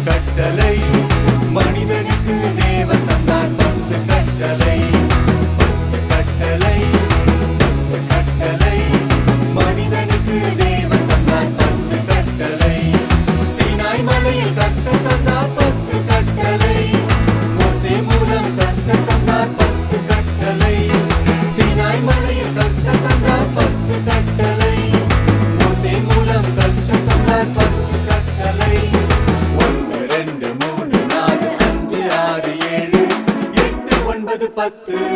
கட்டளை மனிதனுக்கு தேவன் தந்தார் 10 கட்டளை 10 கட்டளை 10 கட்டளை மனிதனுக்கு தேவன் தந்தார் 10 கட்டளை சீனாய் மலையில் கர்த்தர் தந்தார் 10 கட்டளை மோசே மூலம் கர்த்தர் தந்தார் 10 கட்டளை சீனாய் மலையில் கர்த்தர் தந்தார் 10 கட்டளை மோசே மூலம் கர்த்தர் தந்தார் 10 கட்டளை 1 2 3 4 5 6 7 8 9 10